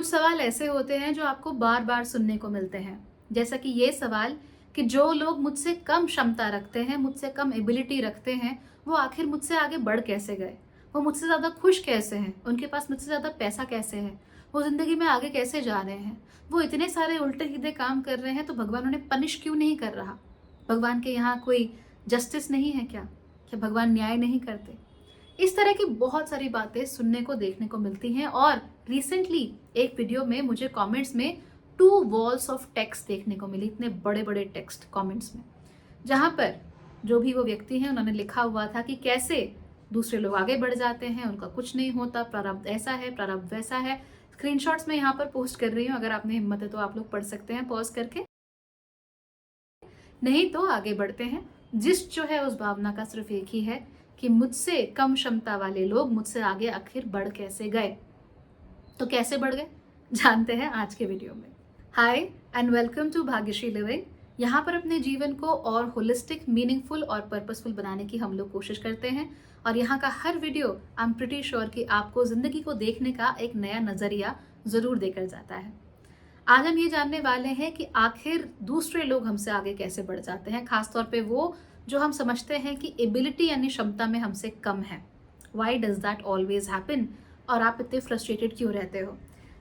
कुछ सवाल ऐसे होते हैं जो आपको बार बार सुनने को मिलते हैं, जैसा कि ये सवाल कि जो लोग मुझसे कम क्षमता रखते हैं, मुझसे कम एबिलिटी रखते हैं, वो आखिर मुझसे आगे बढ़ कैसे गए? वो मुझसे ज़्यादा खुश कैसे हैं? उनके पास मुझसे ज़्यादा पैसा कैसे है? वो ज़िंदगी में आगे कैसे जा रहे हैं? वो इतने सारे उल्टे सीधे काम कर रहे हैं तो भगवान उन्हें पनिश क्यों नहीं कर रहा? भगवान के यहाँ कोई जस्टिस नहीं है क्या? क्या भगवान न्याय नहीं करते? इस तरह की बहुत सारी बातें सुनने को देखने को मिलती हैं और रिसेंटली एक वीडियो में मुझे कमेंट्स में 2 वॉल्स ऑफ टेक्स्ट देखने को मिली, इतने बड़े बड़े टेक्स्ट कमेंट्स में, जहां पर जो भी वो व्यक्ति हैं उन्होंने लिखा हुआ था कि कैसे दूसरे लोग आगे बढ़ जाते हैं, उनका कुछ नहीं होता, प्रारब्ध ऐसा है, प्रारब्ध वैसा है। स्क्रीनशॉट्स में यहाँ पर पोस्ट कर रही हूँ, अगर आपने हिम्मत है तो आप लोग पढ़ सकते हैं पॉज करके, नहीं तो आगे बढ़ते हैं। जिस जो है उस भावना का सिर्फ एक ही है कि मुझसे कम क्षमता वाले लोग मुझसे आगे आखिर बढ़ कैसे गए। तो कैसे बढ़ गए जानते हैं आज के वीडियो में। Hi and welcome to Bhagyashree living. यहाँ पर अपने जीवन को और होलिस्टिक, मीनिंगफुल और पर्पसफुल बनाने की हम लोग कोशिश करते हैं और यहाँ का हर video I am pretty sure कि आपको जिंदगी को देखने का एक नया नजरिया जरूर देकर जाता है। आज हम ये जानने वाले हैं कि आखिर दूसरे लोग हमसे आगे कैसे बढ़ जाते हैं, खासतौर पे वो जो हम समझते हैं कि एबिलिटी यानी क्षमता में हमसे कम है। Why does that always happen? और आप इतने फ्रस्ट्रेटेड क्यों रहते हो?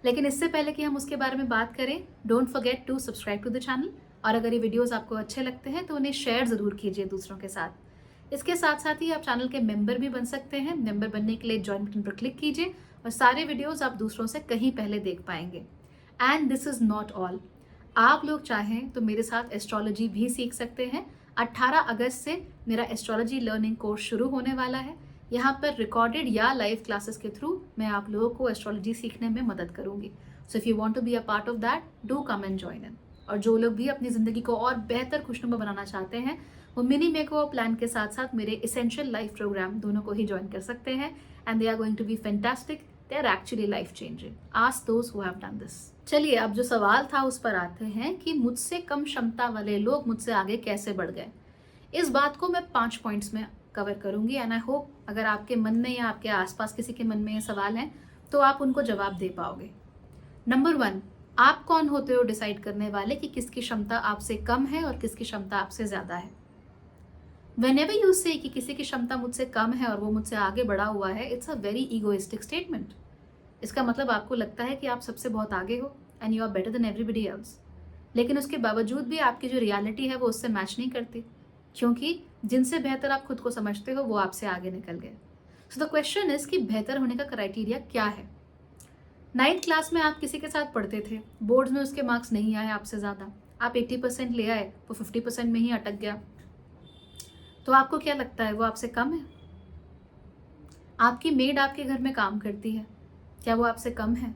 लेकिन इससे पहले कि हम उसके बारे में बात करें, don't forget to subscribe to the channel. और अगर ये वीडियोस आपको अच्छे लगते हैं तो उन्हें शेयर ज़रूर कीजिए दूसरों के साथ। इसके साथ साथ ही आप चैनल के मेंबर भी बन सकते हैं। मेंबर बनने के लिए ज्वाइन बटन पर क्लिक कीजिए और सारे वीडियोज़ आप दूसरों से कहीं पहले देख पाएंगे। And this is not all, आप लोग चाहें तो मेरे साथ एस्ट्रोलॉजी भी सीख सकते हैं। 18 अगस्त से मेरा एस्ट्रोलॉजी लर्निंग कोर्स शुरू होने वाला है। यहाँ पर रिकॉर्डेड या लाइव क्लासेस के थ्रू मैं आप लोगों को एस्ट्रोलॉजी सीखने में मदद करूंगी। So if you want to be a part of that, do come and join in. और जो लोग भी अपनी ज़िंदगी को और बेहतर खुशनुमा बनाना चाहते हैं, वो मिनी मेकओवर प्लान के साथ साथ मेरे इसेंशियल लाइफ प्रोग्राम दोनों को ही ज्वाइन कर सकते हैं। And they are going to be fantastic, they are actually life changing. Ask those who have done this. चलिए, अब जो सवाल था उस पर आते हैं कि मुझसे कम क्षमता वाले लोग मुझसे आगे कैसे बढ़ गए। इस बात को मैं 5 पॉइंट्स में कवर करूंगी एंड आई होप अगर आपके मन में या आपके आसपास किसी के मन में ये सवाल हैं तो आप उनको जवाब दे पाओगे। नंबर 1, आप कौन होते हो डिसाइड करने वाले कि किसकी क्षमता आपसे कम है और किसकी क्षमता आपसे ज़्यादा है। Whenever you say कि किसी की क्षमता मुझसे कम है और वो मुझसे आगे बढ़ा हुआ है, it's a very egoistic statement. इसका मतलब आपको लगता है कि आप सबसे बहुत आगे हो and you are better than everybody else, लेकिन उसके बावजूद भी आपकी जो रियलिटी है वो उससे मैच नहीं करती, क्योंकि जिनसे बेहतर आप खुद को समझते हो वो आपसे आगे निकल गए। सो द क्वेश्चन इज कि बेहतर होने का क्राइटेरिया क्या है। 9th क्लास में आप किसी के साथ पढ़ते थे, बोर्ड्स में उसके मार्क्स नहीं आए आपसे ज़्यादा, आप 80% ले आए, वो 50% में ही अटक गया, तो आपको क्या लगता है वो आपसे कम है? आपकी मेड आपके घर में काम करती है, क्या वो आपसे कम है?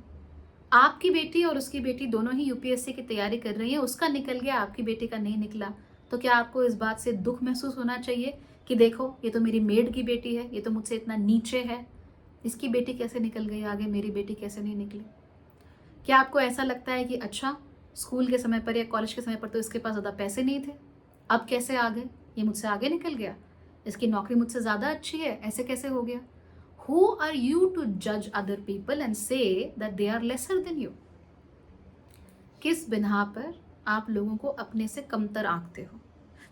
आपकी बेटी और उसकी बेटी दोनों ही यूपीएससी की तैयारी कर रही है, उसका निकल गया, आपकी बेटी का नहीं निकला, तो क्या आपको इस बात से दुख महसूस होना चाहिए कि देखो ये तो मेरी मेड की बेटी है, ये तो मुझसे इतना नीचे है, इसकी बेटी कैसे निकल गई आगे, मेरी बेटी कैसे नहीं निकली? क्या आपको ऐसा लगता है कि अच्छा, स्कूल के समय पर या कॉलेज के समय पर तो इसके पास ज़्यादा पैसे नहीं थे, अब कैसे आ गए, ये मुझसे आगे निकल गया, इसकी नौकरी मुझसे ज़्यादा अच्छी है, ऐसे कैसे हो गया? Who are you to judge other people and say that they are lesser than you? किस बिना पर आप लोगों को अपने से कमतर आंकते हो?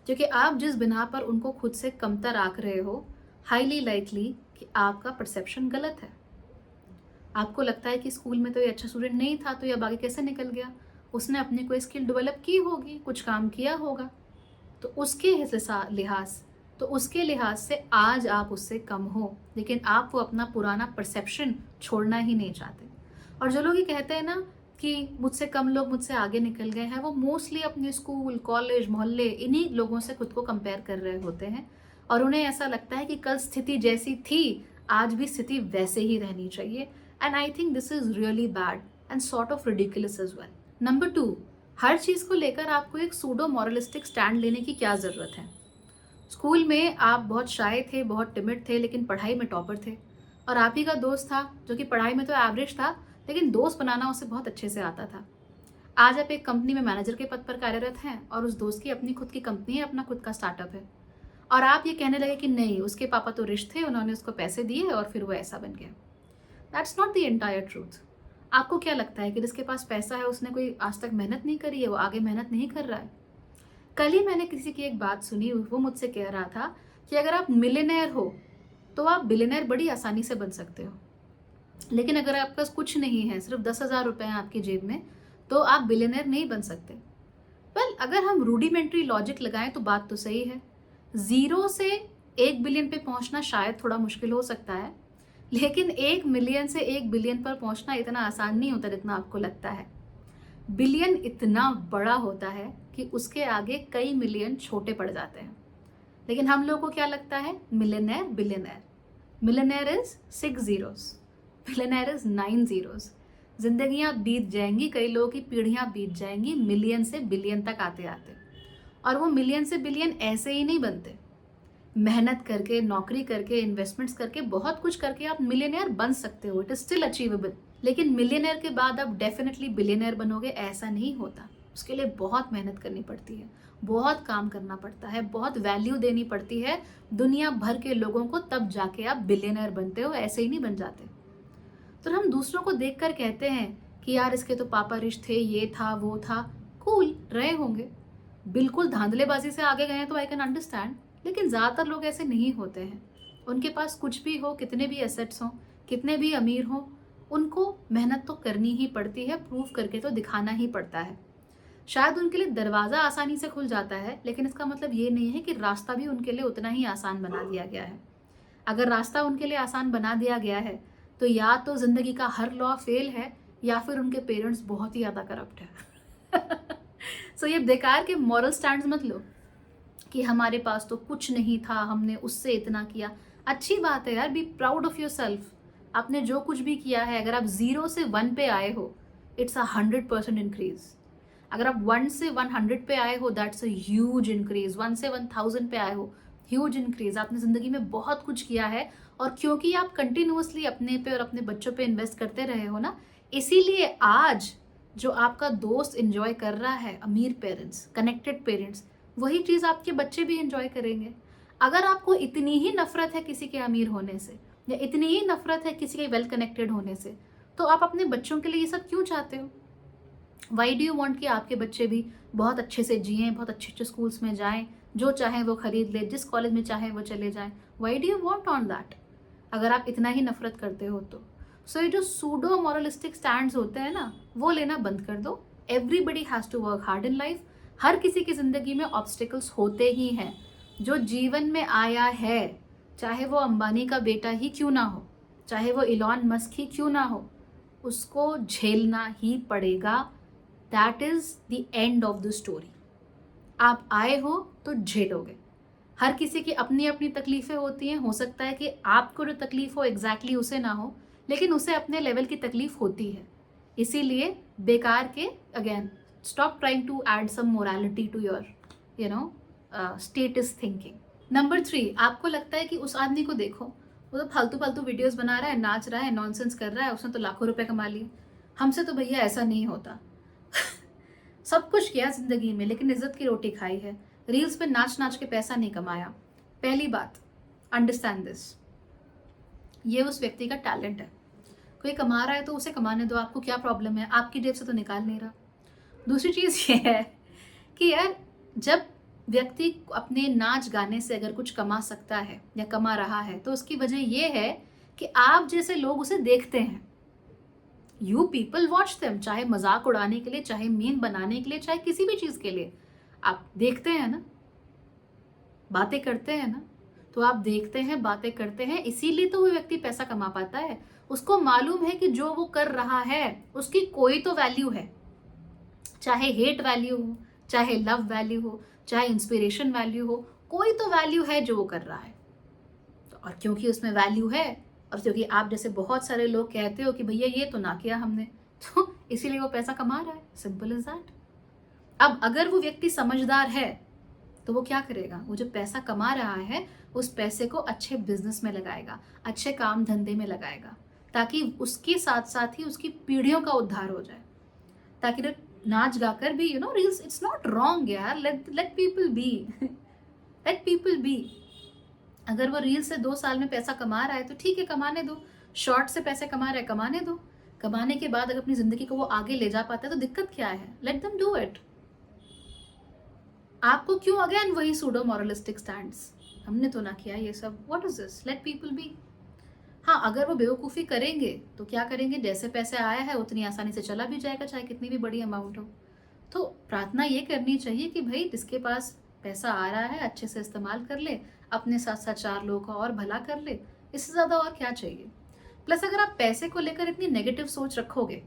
क्योंकि आप जिस बिना पर उनको खुद से कमतर आंक रहे हो, हाईली लाइकली कि आपका परसेप्शन गलत है। आपको लगता है कि स्कूल में तो ये अच्छा स्टूडेंट नहीं था, तो ये अब आगे कैसे निकल गया? उसने अपनी कोई स्किल डेवलप की होगी, कुछ काम किया होगा, तो उसके लिहाज से आज आप उससे कम हो, लेकिन आप वो अपना पुराना परसेप्शन छोड़ना ही नहीं चाहते। और जो लोग ये कहते हैं ना कि मुझसे कम लोग मुझसे आगे निकल गए हैं, वो मोस्टली अपने स्कूल, कॉलेज, मोहल्ले, इन्हीं लोगों से खुद को कंपेयर कर रहे होते हैं और उन्हें ऐसा लगता है कि कल स्थिति जैसी थी आज भी स्थिति वैसे ही रहनी चाहिए। And I think this is really bad and sort of ridiculous as well. Number 2, हर चीज़ को लेकर आपको एक सूडो मॉरलिस्टिक स्टैंड लेने की क्या ज़रूरत है? स्कूल में आप बहुत शाय थे, बहुत टिमिड थे, लेकिन पढ़ाई में टॉपर थे, और आप ही का दोस्त था जो कि पढ़ाई में तो एवरेज था, लेकिन दोस्त बनाना उसे बहुत अच्छे से आता था। आज आप एक कंपनी में मैनेजर के पद पर कार्यरत हैं और उस दोस्त की अपनी खुद की कंपनी है, अपना खुद का स्टार्टअप है, और आप ये कहने लगे कि नहीं, उसके पापा तो रिच थे, उन्होंने उसको पैसे दिए और फिर वो ऐसा बन गया। That's not the entire truth. आपको क्या लगता है कि जिसके पास पैसा है उसने कोई आज तक मेहनत नहीं करी है, वो आगे मेहनत नहीं कर रहा है? कल ही मैंने किसी की एक बात सुनी, वो मुझसे कह रहा था कि अगर आप मिलियनेयर हो तो आप बिलियनेयर बड़ी आसानी से बन सकते हो, लेकिन अगर आपके पास कुछ नहीं है, सिर्फ 10,000 रुपए हैं आपकी जेब में, तो आप बिलियनेयर नहीं बन सकते। वेल, अगर हम रूडिमेंट्री लॉजिक लगाएं तो बात तो सही है। 0 से 1 बिलियन पे पहुंचना शायद थोड़ा मुश्किल हो सकता है, लेकिन 1 मिलियन से 1 बिलियन पर पहुंचना इतना आसान नहीं होता जितना आपको लगता है। बिलियन इतना बड़ा होता है कि उसके आगे कई मिलियन छोटे पड़ जाते हैं, लेकिन हम लोगों को क्या लगता है? Millionaire, billionaire. Millionaire is 6 zeros, billionaire is 9 zeros। जिंदगियां बीत जाएंगी, कई लोगों की पीढ़ियां बीत जाएंगी मिलियन से बिलियन तक आते आते, और वो मिलियन से बिलियन ऐसे ही नहीं बनते। मेहनत करके, नौकरी करके, इन्वेस्टमेंट्स करके, बहुत कुछ करके आप मिलियनेयर बन सकते हो, इट इज स्टिल अचीवेबल। लेकिन मिलियनेयर के बाद आप डेफिनेटली बिलियनेयर बनोगे, ऐसा नहीं होता। उसके लिए बहुत मेहनत करनी पड़ती है, बहुत काम करना पड़ता है, बहुत वैल्यू देनी पड़ती है दुनिया भर के लोगों को, तब जाके आप बिलियनेयर बनते हो, ऐसे ही नहीं बन जाते। तो हम दूसरों को देखकर कहते हैं कि यार इसके तो पापा रिच थे, ये था वो था, कूल रहे होंगे, बिल्कुल धांधलेबाजी से आगे गए हैं तो आई कैन अंडरस्टैंड, लेकिन ज़्यादातर लोग ऐसे नहीं होते हैं। उनके पास कुछ भी हो, कितने भी एसेट्स हों, कितने भी अमीर हों, उनको मेहनत तो करनी ही पड़ती है, प्रूव करके तो दिखाना ही पड़ता है। शायद उनके लिए दरवाज़ा आसानी से खुल जाता है, लेकिन इसका मतलब ये नहीं है कि रास्ता भी उनके लिए उतना ही आसान बना दिया गया है। अगर रास्ता उनके लिए आसान बना दिया गया है तो या तो ज़िंदगी का हर लॉ फेल है, या फिर उनके पेरेंट्स बहुत ही ज़्यादा करप्ट है। सो ये बेकार के मॉरल स्टैंड्स मत लो कि हमारे पास तो कुछ नहीं था, हमने उससे इतना किया। अच्छी बात है यार, be proud of your self. आपने जो कुछ भी किया है, अगर आप 0 से 1 पे आए हो, इट्स 100% इंक्रीज। अगर आप 1 से 100 पे आए हो, दैट्स अ ह्यूज इंक्रीज। 1 से 1000 पे आए हो, ह्यूज इंक्रीज। आपने जिंदगी में बहुत कुछ किया है, और क्योंकि आप कंटिन्यूअसली अपने पे और अपने बच्चों पे इन्वेस्ट करते रहे हो ना, इसीलिए आज जो आपका दोस्त एंजॉय कर रहा है, अमीर पेरेंट्स, कनेक्टेड पेरेंट्स, वही चीज़ आपके बच्चे भी एंजॉय करेंगे। अगर आपको इतनी ही नफरत है किसी के अमीर होने से, या इतनी ही नफरत है किसी के वेल कनेक्टेड होने से, तो आप अपने बच्चों के लिए ये सब क्यों चाहते हो? वाई डू यू वॉन्ट कि आपके बच्चे भी बहुत अच्छे से जिए, बहुत अच्छे अच्छे स्कूल्स में जाएं, जो चाहें वो खरीद ले, जिस कॉलेज में चाहें वो चले जाएं? Why do you want on that? अगर आप इतना ही नफरत करते हो तो सो ये जो सूडो मॉरलिस्टिक स्टैंड्स होते हैं ना, वो लेना बंद कर दो। Everybody has to work hard in life. हर किसी की जिंदगी में ऑब्स्टिकल्स होते ही हैं। जो जीवन में आया है, चाहे वो अंबानी का बेटा ही क्यों ना हो, चाहे वो इलॉन मस्क ही क्यों ना हो, उसको झेलना ही पड़ेगा। That is the end of the story. आप आए हो तो झेलोगे। हर किसी की अपनी अपनी तकलीफें होती हैं। हो सकता है कि आपको जो तकलीफ हो एग्जैक्टली उसे ना हो, लेकिन उसे अपने लेवल की तकलीफ होती है। इसीलिए बेकार के, again, stop trying to add some morality to your status thinking. Number 3, आपको लगता है कि उस आदमी को देखो, वो तो फालतू फालतू वीडियोस बना रहा है, नाच रहा है, नॉनसेंस कर रहा है, उसने तो लाखों रुपए कमा लिए, हमसे तो भैया ऐसा नहीं होता। सब कुछ किया जिंदगी में, लेकिन इज्जत की रोटी खाई है। रील्स पे नाच नाच के पैसा नहीं कमाया। पहली बात, अंडरस्टैंड दिस, ये उस व्यक्ति का टैलेंट है। कोई कमा रहा है तो उसे कमाने दो, आपको क्या प्रॉब्लम है? आपकी जेब से तो निकाल नहीं रहा। दूसरी चीज़ ये है कि यार, जब व्यक्ति अपने नाच गाने से अगर कुछ कमा सकता है या कमा रहा है, तो उसकी वजह ये है कि आप जैसे लोग उसे देखते हैं। यू पीपल वॉच देम, चाहे मजाक उड़ाने के लिए, चाहे मीम बनाने के लिए, चाहे किसी भी चीज़ के लिए। आप देखते हैं ना, बातें करते हैं ना, तो आप देखते हैं, बातें करते हैं, इसीलिए तो वो व्यक्ति पैसा कमा पाता है। उसको मालूम है कि जो वो कर रहा है उसकी कोई तो वैल्यू है, चाहे हेट वैल्यू हो, चाहे लव वैल्यू हो, चाहे इंस्पिरेशन वैल्यू हो, कोई तो वैल्यू है जो वो कर रहा है। तो और क्योंकि उसमें वैल्यू है, और क्योंकि आप जैसे बहुत सारे लोग कहते हो कि भैया ये तो ना किया हमने, तो इसीलिए वो पैसा कमा रहा है। Simple is that. अब अगर वो व्यक्ति समझदार है तो वो क्या करेगा? वो जो पैसा कमा रहा है उस पैसे को अच्छे बिजनेस में लगाएगा, अच्छे काम धंधे में लगाएगा, ताकि उसके साथ साथ ही उसकी पीढ़ियों का उद्धार हो जाए। ताकि नाच गाकर भी, रील्स, इट्स नॉट रॉन्ग यार, let people be, let people be. अगर वो रील से 2 साल में पैसा कमा रहा है तो ठीक है, कमाने दो। शॉर्ट से पैसे कमा रहा है, कमाने दो। कमाने के बाद अगर अपनी जिंदगी को वो आगे ले जा पाता है तो दिक्कत क्या है? Let them do it. आपको क्यों अगेन वही सूडो मॉरलिस्टिक स्टैंड्स, हमने तो ना किया ये सब, what is this, let people be. हाँ, अगर वो बेवकूफ़ी करेंगे तो क्या करेंगे, जैसे पैसे आया है उतनी आसानी से चला भी जाएगा, चाहे कितनी भी बड़ी अमाउंट हो। तो प्रार्थना ये करनी चाहिए कि भाई जिसके पास पैसा आ रहा है अच्छे से इस्तेमाल कर ले, अपने साथ साथ 4 लोगों का और भला कर ले, इससे ज़्यादा और क्या चाहिए। प्लस अगर आप पैसे को लेकर इतनी नेगेटिव सोच रखोगे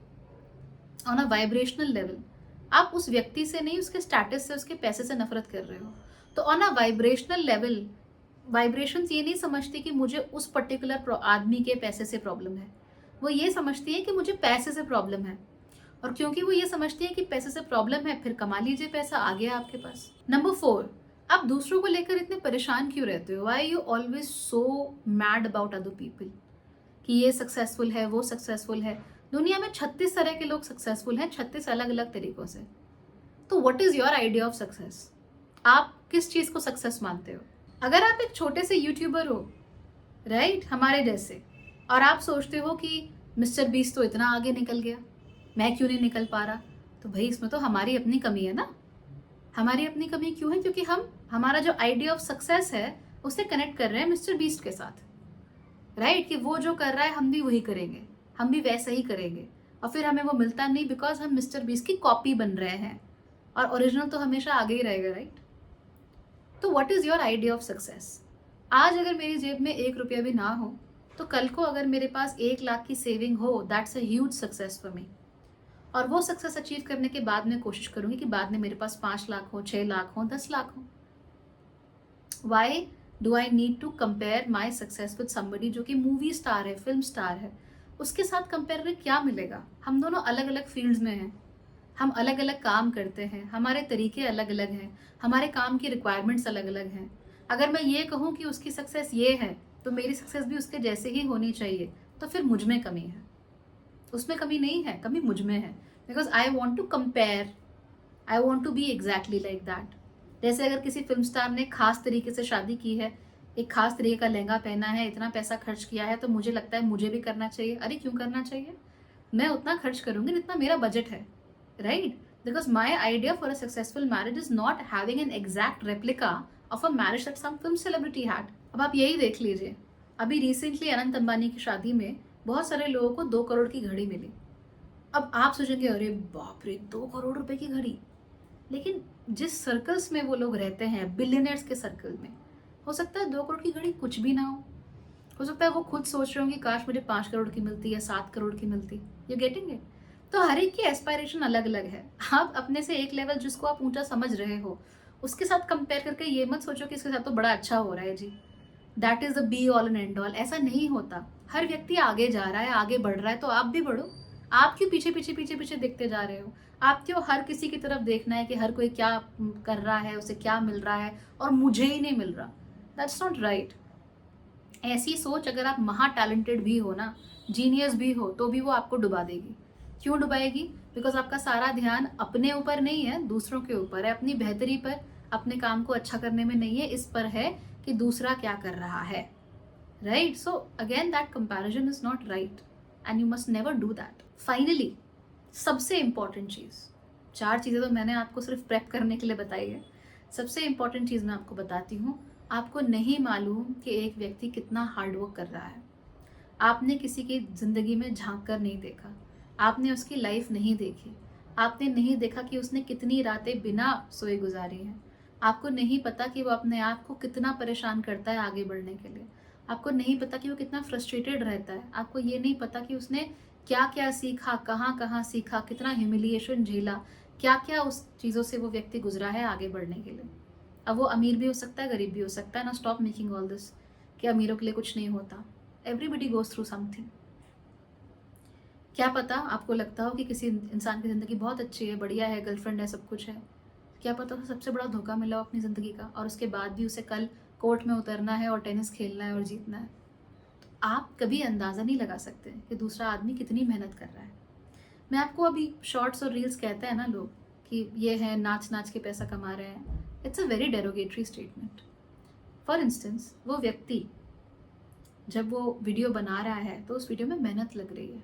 ऑन अ वाइब्रेशनल लेवल, आप उस व्यक्ति से नहीं, उसके स्टेटस से, उसके पैसे से नफरत कर रहे हो। तो on a vibrational level, vibrations ये नहीं समझती कि मुझे उस पर्टिकुलर आदमी के पैसे से प्रॉब्लम है, वो ये समझती है कि मुझे पैसे से प्रॉब्लम है। और क्योंकि वो ये समझती है कि पैसे से प्रॉब्लम है, फिर कमा लीजिए पैसा, आ गया आपके पास। नंबर 4, आप दूसरों को लेकर इतने परेशान क्यों रहते हो? Why you always so mad about other people कि ये सक्सेसफुल है, वो सक्सेसफुल है। दुनिया में 36 तरह के लोग सक्सेसफुल हैं, 36 अलग अलग तरीकों से। तो what is your idea of success? आप किस चीज को सक्सेस मानते हो? अगर आप एक छोटे से यूट्यूबर हो, राइट, हमारे जैसे, और आप सोचते हो कि मिस्टर बीस्ट तो इतना आगे निकल गया, मैं क्यों नहीं निकल पा रहा, तो भाई इसमें तो हमारी अपनी कमी है ना। हमारी अपनी कमी क्यों है? क्योंकि हम हमारा जो आइडिया ऑफ सक्सेस है उसे कनेक्ट कर रहे हैं मिस्टर बीस्ट के साथ, राइट, कि वो जो कर रहा है हम भी वही करेंगे, हम भी वैसा ही करेंगे, और फिर हमें वो मिलता नहीं बिकॉज हम मिस्टर बीस्ट की कॉपी बन रहे हैं, और ओरिजिनल तो हमेशा आगे ही रहेगा, राइट। तो what is your idea of success? आज अगर मेरी जेब में 1 रुपया भी ना हो, तो कल को अगर मेरे पास 1 लाख की सेविंग हो, that's a huge success for me. और वो सक्सेस अचीव करने के बाद मैं कोशिश करूंगी कि बाद में मेरे पास 5 लाख हो, 6 लाख हो, 10 लाख हो। Why do I need to compare my success with somebody जो कि मूवी स्टार है, फिल्म स्टार है? उसके साथ कंपेयर करके क्या मिलेगा? हम दोनों अलग अलग फील्ड्स में हैं, हम अलग अलग काम करते हैं, हमारे तरीके अलग अलग हैं, हमारे काम की रिक्वायरमेंट्स अलग अलग हैं। अगर मैं ये कहूँ कि उसकी सक्सेस ये है तो मेरी सक्सेस भी उसके जैसे ही होनी चाहिए, तो फिर मुझ में कमी है, उसमें कमी नहीं है, कमी मुझ में है। Because I want to compare, I want to be exactly like that. जैसे अगर किसी फिल्म स्टार ने खास तरीके से शादी की है, एक खास तरीके का लहंगा पहना है, इतना पैसा खर्च किया है, तो मुझे लगता है मुझे भी करना चाहिए। अरे क्यों करना चाहिए? मैं उतना खर्च करूंगी जितना मेरा बजट है, right. Because my idea for a successful marriage is not having an exact replica of a marriage that some film celebrity had. अब आप यही देख लीजिए, अभी रिसेंटली अनंत अंबानी की शादी में बहुत सारे लोगों को 2 करोड़ की घड़ी मिली। अब आप सोचेंगे अरे बाप रे, 2 करोड़ रुपए की घड़ी। लेकिन जिस सर्कल्स में वो लोग रहते हैं, बिलियनर्स के सर्कल में, हो सकता है 2 करोड़ की घड़ी कुछ भी ना हो सकता है वो खुद सोच रहे हो कि काश मुझे 5 करोड़ की मिलती या 7 करोड़ की मिलती। You getting it? तो हर एक की एस्पायरेशन अलग अलग है। आप अपने से एक लेवल जिसको आप ऊंचा समझ रहे हो उसके साथ कंपेयर करके ये मत सोचो कि इसके साथ तो बड़ा अच्छा हो रहा है जी, that is the be all and end all. ऐसा नहीं होता। हर व्यक्ति आगे जा रहा है, आगे बढ़ रहा है, तो आप भी बढ़ो। आप क्यों पीछे पीछे पीछे पीछे देखते जा रहे हो? आप क्यों हर किसी की तरफ देखना है कि हर कोई क्या कर रहा है, उसे क्या मिल रहा है और मुझे ही नहीं मिल रहा? That's not right. ऐसी सोच अगर आप महा टैलेंटेड भी हो ना, जीनियस भी हो, तो भी वो आपको डुबा देगी। क्यों डुबाएगी? बिकॉज आपका सारा ध्यान अपने ऊपर नहीं है, दूसरों के ऊपर है, अपनी बेहतरी पर, अपने काम को अच्छा करने में नहीं है, इस पर है कि दूसरा क्या कर रहा है, right. So again that comparison is not right and you must never do that. Finally, सबसे इंपॉर्टेंट चीज़, 4 चीज़ें तो मैंने आपको सिर्फ प्रेप करने के लिए बताई है। सबसे इंपॉर्टेंट चीज़ मैं आपको बताती हूँ। आपको नहीं मालूम कि एक व्यक्ति कितना हार्डवर्क कर रहा है। आपने किसी की ज़िंदगी में झांक कर नहीं देखा, आपने उसकी लाइफ नहीं देखी, आपने नहीं देखा कि उसने कितनी रातें बिना सोए गुजारी हैं। आपको नहीं पता कि वो अपने आप को कितना परेशान करता है आगे बढ़ने के लिए। आपको नहीं पता कि वो कितना फ्रस्ट्रेटेड रहता है। आपको ये नहीं पता कि उसने क्या क्या सीखा, कहाँ कहाँ सीखा, कितना ह्यूमिलिएशन झेला, क्या क्या उस चीज़ों से वो व्यक्ति गुजरा है आगे बढ़ने के लिए। अब वो अमीर भी हो सकता है, गरीब भी हो सकता है ना। स्टॉप मेकिंग ऑल दिस कि अमीरों के लिए कुछ नहीं होता। Everybody goes through something. क्या पता आपको लगता हो कि किसी इंसान की ज़िंदगी बहुत अच्छी है, बढ़िया है, गर्लफ्रेंड है, सब कुछ है, क्या पता उसे सबसे बड़ा धोखा मिला हो अपनी ज़िंदगी का, और उसके बाद भी उसे कल कोर्ट में उतरना है और टेनिस खेलना है और जीतना है। तो आप कभी अंदाज़ा नहीं लगा सकते कि दूसरा आदमी कितनी मेहनत कर रहा है। मैं आपको अभी शॉर्ट्स और रील्स कहते हैं ना लोग कि ये है नाच नाच के पैसा कमा रहे हैं, it's a very derogatory statement. For instance, वो व्यक्ति जब वो वीडियो बना रहा है तो उस वीडियो में मेहनत लग रही है,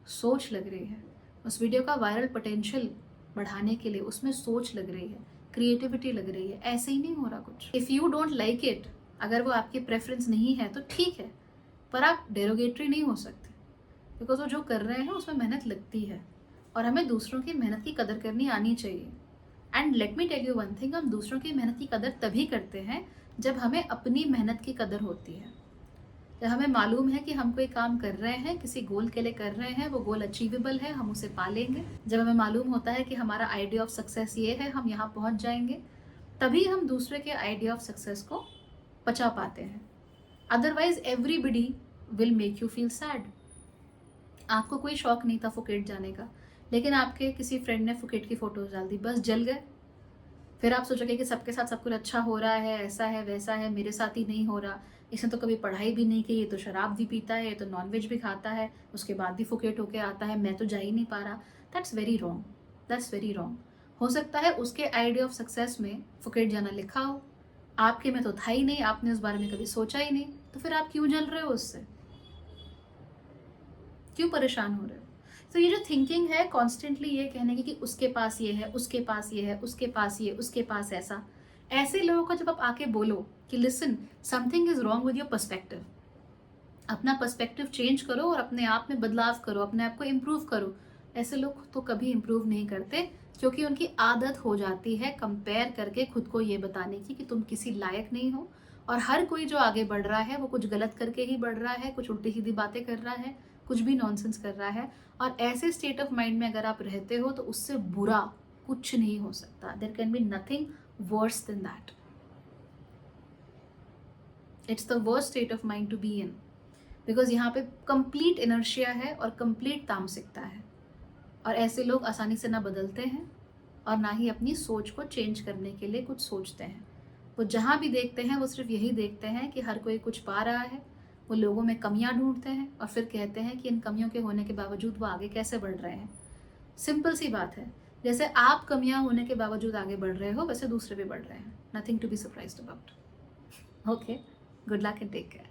सोच लग रही है, उस वीडियो का वायरल पोटेंशियल बढ़ाने के लिए उसमें सोच लग रही है, क्रिएटिविटी लग रही है, ऐसे ही नहीं हो रहा कुछ। If you don't like it, अगर वो आपकी प्रेफरेंस नहीं है तो ठीक है, पर आप डेरोगेटरी नहीं हो सकते, बिकॉज वो जो कर रहे हैं उसमें मेहनत लगती है और हमें दूसरों की मेहनत की कदर करनी आनी चाहिए। And let me tell you one thing, हम दूसरों की मेहनत की कदर तभी करते हैं जब हमें अपनी मेहनत की कदर होती है, जब हमें मालूम है कि हम कोई काम कर रहे हैं, किसी गोल के लिए कर रहे हैं, वो गोल अचीवेबल है, हम उसे पालेंगे। जब हमें मालूम होता है कि हमारा आइडिया ऑफ सक्सेस ये है, हम यहाँ पहुँच जाएंगे, तभी हम दूसरे के आइडिया ऑफ सक्सेस को पचा पाते हैं। Otherwise everybody will make you feel sad. आपको कोई शौक नहीं था फुकेट जाने का, लेकिन आपके किसी फ्रेंड ने फुकेट की फोटोज डाल दी, बस जल गए। फिर आप सोचोगे कि सबके साथ सब कुछ अच्छा हो रहा है, ऐसा है वैसा है, मेरे साथ ही नहीं हो रहा, इसने तो कभी पढ़ाई भी नहीं की, ये तो शराब भी पीता है, ये तो नॉनवेज भी खाता है, उसके बाद भी फुकेट होके आता है, मैं तो जा ही नहीं पा रहा। That's very wrong, that's very wrong. हो सकता है उसके आइडिया ऑफ सक्सेस में फुकेट जाना लिखा हो, आपके में तो था ही नहीं, आपने उस बारे में कभी सोचा ही नहीं, तो फिर आप क्यों जल रहे हो उससे, क्यों परेशान हो रहे हो? तो ये जो थिंकिंग है कॉन्स्टेंटली ये कहने की कि उसके पास ये है, उसके पास ये है, उसके पास ये, उसके पास ऐसा, ऐसे लोगों को जब आप आके बोलो कि listen, something is wrong with your perspective, अपना पर्सपेक्टिव चेंज करो और अपने आप में बदलाव करो, अपने आप को इम्प्रूव करो, ऐसे लोग तो कभी इम्प्रूव नहीं करते, क्योंकि उनकी आदत हो जाती है कंपेयर करके खुद को ये बताने की कि तुम किसी लायक नहीं हो। और हर कोई जो आगे बढ़ रहा है वो कुछ गलत करके ही बढ़ रहा है, कुछ उल्टी सीधी बातें कर रहा है, कुछ भी नॉनसेंस कर रहा है। और ऐसे स्टेट ऑफ माइंड में अगर आप रहते हो तो उससे बुरा कुछ नहीं हो सकता। There can be nothing worse than that. It's the worst state of mind to be in, because यहाँ पे कंप्लीट इनर्शिया है और कंप्लीट तामसिकता है, और ऐसे लोग आसानी से ना बदलते हैं और ना ही अपनी सोच को चेंज करने के लिए कुछ सोचते हैं। वो जहाँ भी देखते हैं वो सिर्फ यही देखते हैं कि हर कोई कुछ पा रहा है, वो लोगों में कमियां ढूंढते हैं और फिर कहते हैं कि इन कमियों के होने के बावजूद वो आगे कैसे बढ़ रहे हैं। सिंपल सी बात है, जैसे आप कमियां होने के बावजूद आगे बढ़ रहे हो, वैसे दूसरे भी बढ़ रहे हैं। Nothing to be surprised about. Okay, good luck and take care.